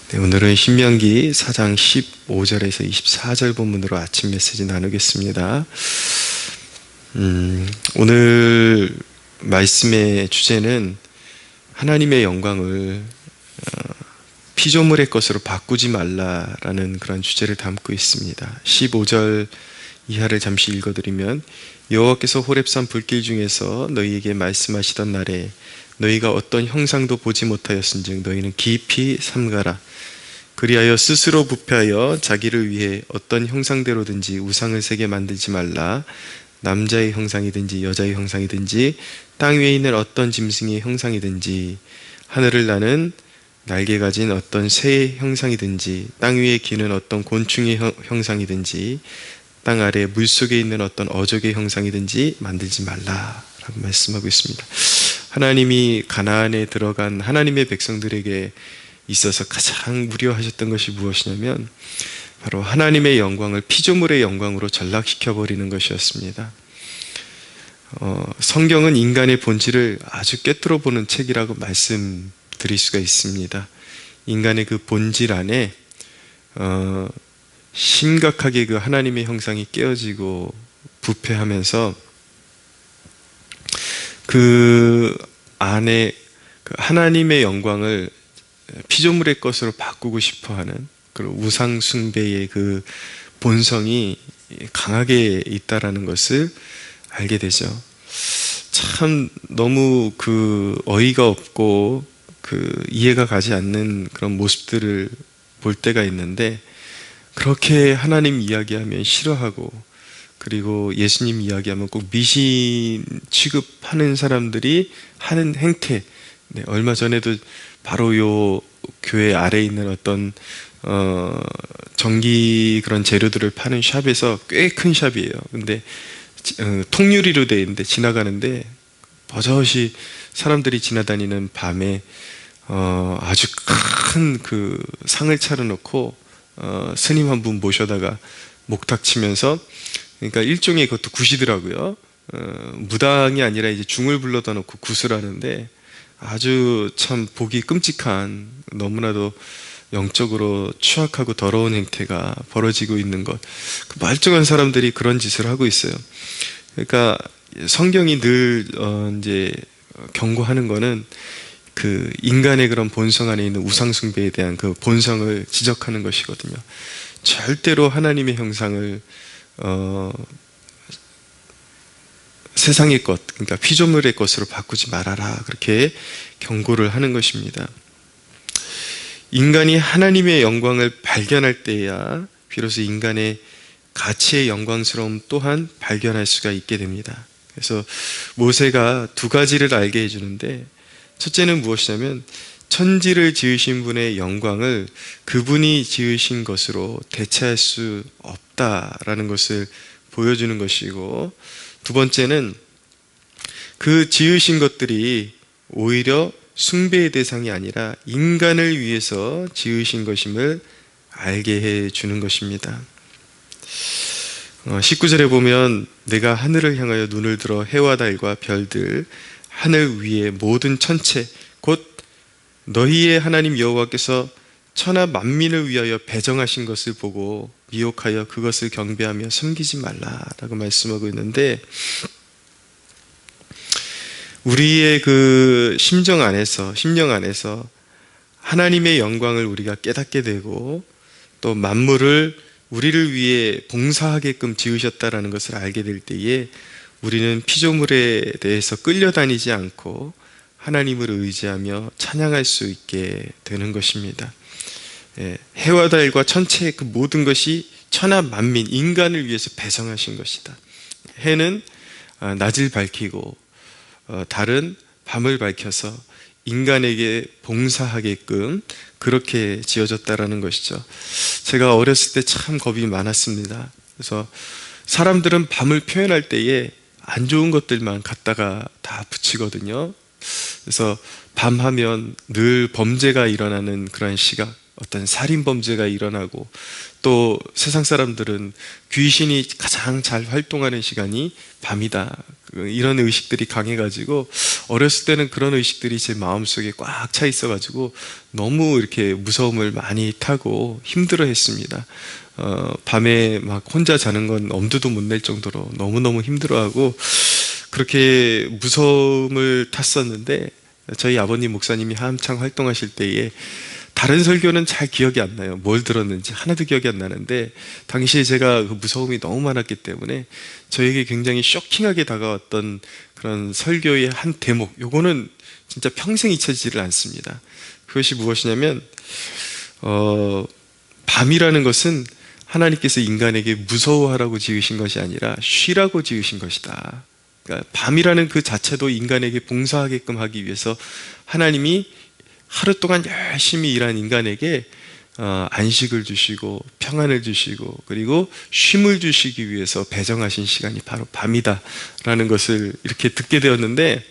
네, 오늘은 신명기 4장 15절에서 24절 본문으로 아침 메시지 나누겠습니다. 오늘 말씀의 주제는 하나님의 영광을 피조물의 것으로 바꾸지 말라라는 그런 주제를 담고 있습니다. 15절 이하를 잠시 읽어드리면, 여호와께서 호렙산 불길 중에서 너희에게 말씀하시던 날에 너희가 어떤 형상도 보지 못하였은즉 너희는 깊이 삼가라. 그리하여 스스로 부패하여 자기를 위해 어떤 형상대로든지 우상을 새게 만들지 말라. 남자의 형상이든지 여자의 형상이든지 땅 위에 있는 어떤 짐승의 형상이든지 하늘을 나는 날개 가진 어떤 새의 형상이든지 땅 위에 기는 어떤 곤충의 형상이든지 땅 아래 물속에 있는 어떤 어족의 형상이든지 만들지 말라라고 말씀하고 있습니다. 하나님이 가나안에 들어간 하나님의 백성들에게 있어서 가장 우려하셨던 것이 무엇이냐면 바로 하나님의 영광을 피조물의 영광으로 전락시켜버리는 것이었습니다. 성경은 인간의 본질을 아주 꿰뚫어 보는 책이라고 말씀드릴 수가 있습니다. 인간의 그 본질 안에 심각하게 그 하나님의 형상이 깨어지고 부패하면서 그 안에 그 하나님의 영광을 피조물의 것으로 바꾸고 싶어하는 그런 우상 숭배의 그 본성이 강하게 있다라는 것을 알게 되죠. 참 너무 그 어이가 없고 그 이해가 가지 않는 그런 모습들을 볼 때가 있는데, 그렇게 하나님 이야기하면 싫어하고 그리고 예수님 이야기하면 꼭 미신 취급하는 사람들이 하는 행태, 얼마 전에도 바로 요 교회 아래에 있는 어떤 전기 그런 재료들을 파는 샵에서 꽤 큰 샵이에요. 근데 통유리로 되어 있는데 지나가는데 버젓이 사람들이 지나다니는 밤에 아주 큰 그 상을 차려놓고 스님 한 분 모셔다가 목탁 치면서, 그러니까 일종의 그것도 굿이더라고요. 무당이 아니라 이제 중을 불러다 놓고 굿을 하는데 아주 참 보기 끔찍한, 너무나도 영적으로 추악하고 더러운 행태가 벌어지고 있는 것. 그 말종한 사람들이 그런 짓을 하고 있어요. 그러니까 성경이 늘 이제 경고하는 거는 그 인간의 그런 본성 안에 있는 우상 숭배에 대한 그 본성을 지적하는 것이거든요. 절대로 하나님의 형상을 세상의 것, 그러니까 피조물의 것으로 바꾸지 말아라, 그렇게 경고를 하는 것입니다. 인간이 하나님의 영광을 발견할 때야 비로소 인간의 가치의 영광스러움 또한 발견할 수가 있게 됩니다. 그래서 모세가 두 가지를 알게 해주는데, 첫째는 무엇이냐면 천지를 지으신 분의 영광을 그분이 지으신 것으로 대체할 수 없다라는 것을 보여주는 것이고, 두 번째는 그 지으신 것들이 오히려 숭배의 대상이 아니라 인간을 위해서 지으신 것임을 알게 해주는 것입니다. 19절에 보면, 내가 하늘을 향하여 눈을 들어 해와 달과 별들, 하늘 위의 모든 천체 곧 너희의 하나님 여호와께서 천하 만민을 위하여 배정하신 것을 보고 미혹하여 그것을 경배하며 섬기지 말라라고 말씀하고 있는데, 우리의 그 심령 안에서 하나님의 영광을 우리가 깨닫게 되고 또 만물을 우리를 위해 봉사하게끔 지으셨다라는 것을 알게 될 때에 우리는 피조물에 대해서 끌려다니지 않고 하나님을 의지하며 찬양할 수 있게 되는 것입니다. 해와 달과 천체의 그 모든 것이 천하 만민, 인간을 위해서 배정하신 것이다. 해는 낮을 밝히고 달은 밤을 밝혀서 인간에게 봉사하게끔 그렇게 지어졌다라는 것이죠. 제가 어렸을 때 참 겁이 많았습니다. 그래서 사람들은 밤을 표현할 때에 안 좋은 것들만 갖다가 다 붙이거든요. 그래서 밤하면 늘 범죄가 일어나는 그런 시각, 어떤 살인 범죄가 일어나고, 또 세상 사람들은 귀신이 가장 잘 활동하는 시간이 밤이다, 이런 의식들이 강해가지고 어렸을 때는 그런 의식들이 제 마음속에 꽉 차 있어가지고 너무 이렇게 무서움을 많이 타고 힘들어했습니다. 밤에 막 혼자 자는 건 엄두도 못 낼 정도로 너무너무 힘들어하고 그렇게 무서움을 탔었는데, 저희 아버님 목사님이 한창 활동하실 때에 다른 설교는 잘 기억이 안 나요. 뭘 들었는지 하나도 기억이 안 나는데, 당시에 제가 그 무서움이 너무 많았기 때문에 저에게 굉장히 쇼킹하게 다가왔던 그런 설교의 한 대목, 요거는 진짜 평생 잊혀지지를 않습니다. 그것이 무엇이냐면 밤이라는 것은 하나님께서 인간에게 무서워하라고 지으신 것이 아니라 쉬라고 지으신 것이다. 그러니까 밤이라는 그 자체도 인간에게 봉사하게끔 하기 위해서 하나님이 하루 동안 열심히 일한 인간에게 안식을 주시고 평안을 주시고 그리고 쉼을 주시기 위해서 배정하신 시간이 바로 밤이다라는 것을 이렇게 듣게 되었는데,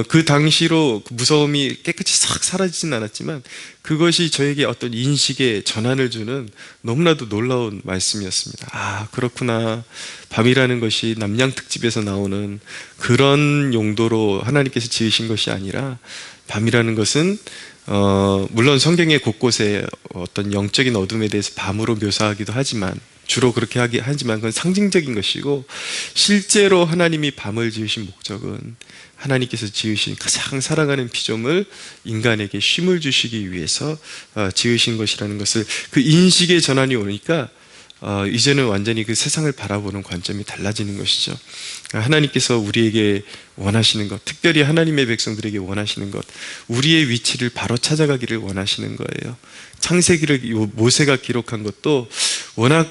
그 당시로 그 무서움이 깨끗이 싹 사라지진 않았지만 그것이 저에게 어떤 인식의 전환을 주는 너무나도 놀라운 말씀이었습니다. 아, 그렇구나. 밤이라는 것이 남양특집에서 나오는 그런 용도로 하나님께서 지으신 것이 아니라, 밤이라는 것은 물론 성경의 곳곳에 어떤 영적인 어둠에 대해서 밤으로 묘사하기도 하지만, 주로 그렇게 하지만 그건 상징적인 것이고, 실제로 하나님이 밤을 지으신 목적은 하나님께서 지으신 가장 사랑하는 피조물 인간에게 쉼을 주시기 위해서 지으신 것이라는 것을, 그 인식의 전환이 오니까 이제는 완전히 그 세상을 바라보는 관점이 달라지는 것이죠. 하나님께서 우리에게 원하시는 것, 특별히 하나님의 백성들에게 원하시는 것, 우리의 위치를 바로 찾아가기를 원하시는 거예요. 창세기를 모세가 기록한 것도 워낙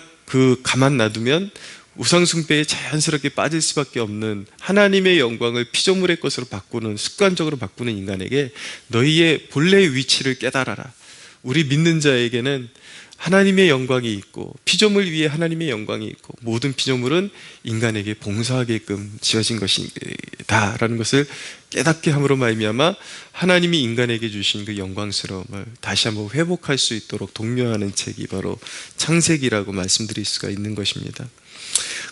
가만 놔두면 우상숭배에 자연스럽게 빠질 수밖에 없는 하나님의 영광을 피조물의 것으로 바꾸는, 습관적으로 바꾸는 인간에게 너희의 본래의 위치를 깨달아라. 우리 믿는 자에게는 하나님의 영광이 있고 피조물 위에 하나님의 영광이 있고 모든 피조물은 인간에게 봉사하게끔 지어진 것이다 라는 것을 깨닫게 함으로 말미암아 하나님이 인간에게 주신 그 영광스러움을 다시 한번 회복할 수 있도록 독려하는 책이 바로 창세기라고 말씀드릴 수가 있는 것입니다.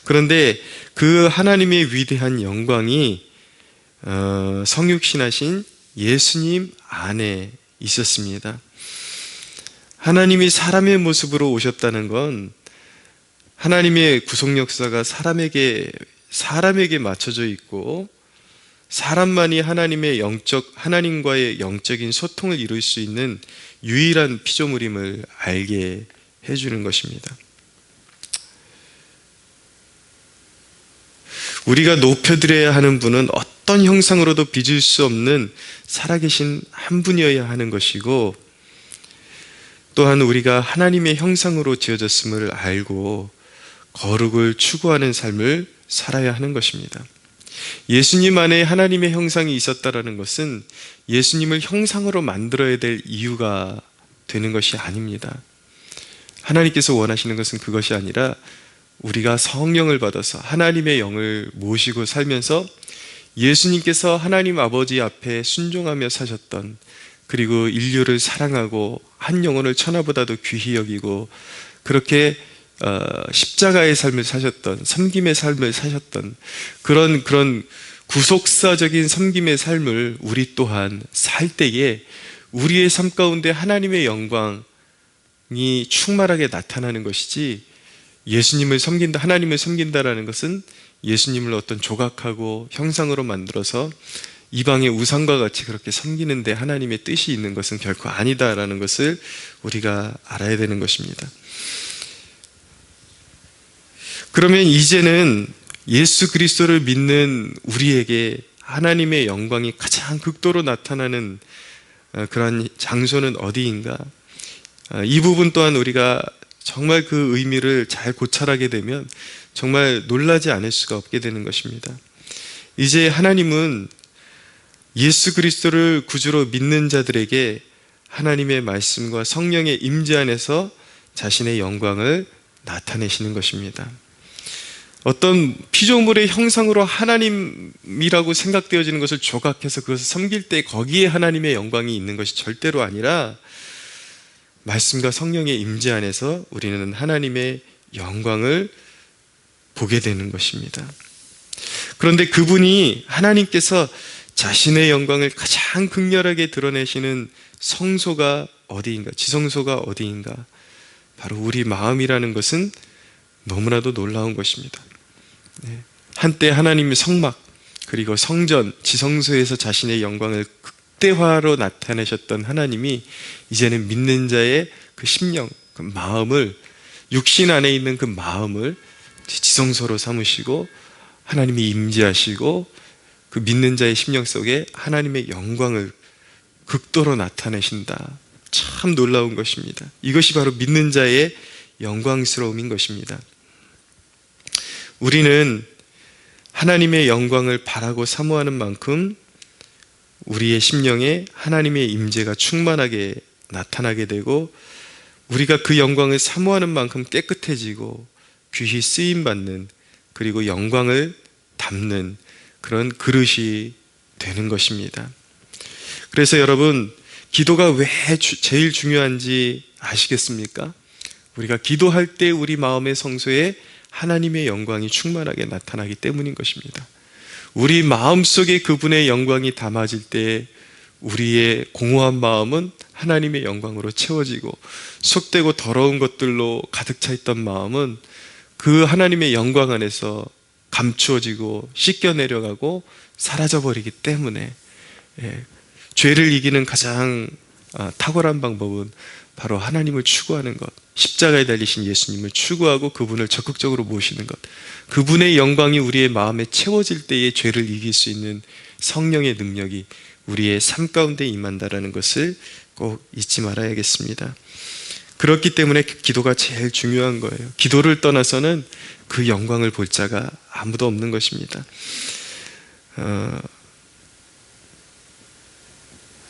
그런데 그 하나님의 위대한 영광이 성육신하신 예수님 안에 있었습니다. 하나님이 사람의 모습으로 오셨다는 건 하나님의 구속 역사가 사람에게 맞춰져 있고 사람만이 하나님과의 영적인 소통을 이룰 수 있는 유일한 피조물임을 알게 해주는 것입니다. 우리가 높여드려야 하는 분은 어떤 형상으로도 빚을 수 없는 살아계신 한 분이어야 하는 것이고, 또한 우리가 하나님의 형상으로 지어졌음을 알고 거룩을 추구하는 삶을 살아야 하는 것입니다. 예수님 안에 하나님의 형상이 있었다라는 것은 예수님을 형상으로 만들어야 될 이유가 되는 것이 아닙니다. 하나님께서 원하시는 것은 그것이 아니라 우리가 성령을 받아서 하나님의 영을 모시고 살면서 예수님께서 하나님 아버지 앞에 순종하며 사셨던, 그리고 인류를 사랑하고 한 영혼을 천하보다도 귀히 여기고 그렇게 십자가의 삶을 사셨던, 섬김의 삶을 사셨던 그런 구속사적인 섬김의 삶을 우리 또한 살 때에 우리의 삶 가운데 하나님의 영광이 충만하게 나타나는 것이지, 예수님을 섬긴다, 하나님을 섬긴다라는 것은 예수님을 어떤 조각하고 형상으로 만들어서 이방의 우상과 같이 그렇게 섬기는데 하나님의 뜻이 있는 것은 결코 아니다라는 것을 우리가 알아야 되는 것입니다. 그러면 이제는 예수 그리스도를 믿는 우리에게 하나님의 영광이 가장 극도로 나타나는 그러한 장소는 어디인가? 이 부분 또한 우리가 정말 그 의미를 잘 고찰하게 되면 정말 놀라지 않을 수가 없게 되는 것입니다. 이제 하나님은 예수 그리스도를 구주로 믿는 자들에게 하나님의 말씀과 성령의 임재 안에서 자신의 영광을 나타내시는 것입니다. 어떤 피조물의 형상으로 하나님이라고 생각되어지는 것을 조각해서 그것을 섬길 때 거기에 하나님의 영광이 있는 것이 절대로 아니라, 말씀과 성령의 임재 안에서 우리는 하나님의 영광을 보게 되는 것입니다. 그런데 그분이 하나님께서 자신의 영광을 가장 극렬하게 드러내시는 성소가 어디인가, 지성소가 어디인가, 바로 우리 마음이라는 것은 너무나도 놀라운 것입니다. 한때 하나님의 성막, 그리고 성전, 지성소에서 자신의 영광을 극대화로 나타내셨던 하나님이 이제는 믿는 자의 그 심령, 그 마음을, 육신 안에 있는 그 마음을 지성소로 삼으시고 하나님이 임재하시고 그 믿는 자의 심령 속에 하나님의 영광을 극도로 나타내신다. 참 놀라운 것입니다. 이것이 바로 믿는 자의 영광스러움인 것입니다. 우리는 하나님의 영광을 바라고 사모하는 만큼 우리의 심령에 하나님의 임재가 충만하게 나타나게 되고, 우리가 그 영광을 사모하는 만큼 깨끗해지고 귀히 쓰임받는, 그리고 영광을 담는 그런 그릇이 되는 것입니다. 그래서 여러분, 기도가 왜 제일 중요한지 아시겠습니까? 우리가 기도할 때 우리 마음의 성소에 하나님의 영광이 충만하게 나타나기 때문인 것입니다. 우리 마음속에 그분의 영광이 담아질 때 우리의 공허한 마음은 하나님의 영광으로 채워지고, 속되고 더러운 것들로 가득 차 있던 마음은 그 하나님의 영광 안에서 감추어지고 씻겨 내려가고 사라져 버리기 때문에, 죄를 이기는 가장 탁월한 방법은 바로 하나님을 추구하는 것, 십자가에 달리신 예수님을 추구하고 그분을 적극적으로 모시는 것, 그분의 영광이 우리의 마음에 채워질 때에 죄를 이길 수 있는 성령의 능력이 우리의 삶 가운데 임한다라는 것을 꼭 잊지 말아야겠습니다. 그렇기 때문에 기도가 제일 중요한 거예요. 기도를 떠나서는 그 영광을 볼 자가 아무도 없는 것입니다.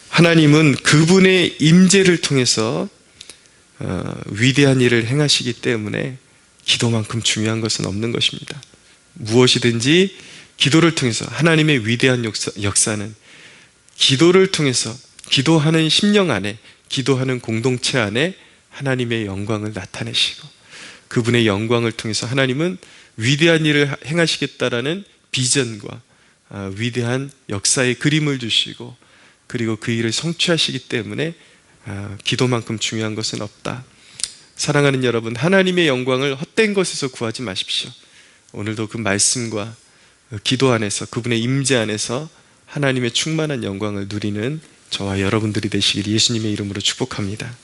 하나님은 그분의 임재를 통해서 위대한 일을 행하시기 때문에 기도만큼 중요한 것은 없는 것입니다. 무엇이든지 기도를 통해서, 하나님의 위대한 역사는 기도를 통해서, 기도하는 심령 안에, 기도하는 공동체 안에 하나님의 영광을 나타내시고, 그분의 영광을 통해서 하나님은 위대한 일을 행하시겠다라는 비전과 위대한 역사의 그림을 주시고, 그리고 그 일을 성취하시기 때문에 기도만큼 중요한 것은 없다. 사랑하는 여러분, 하나님의 영광을 헛된 것에서 구하지 마십시오. 오늘도 그 말씀과 기도 안에서, 그분의 임재 안에서 하나님의 충만한 영광을 누리는 저와 여러분들이 되시길 예수님의 이름으로 축복합니다.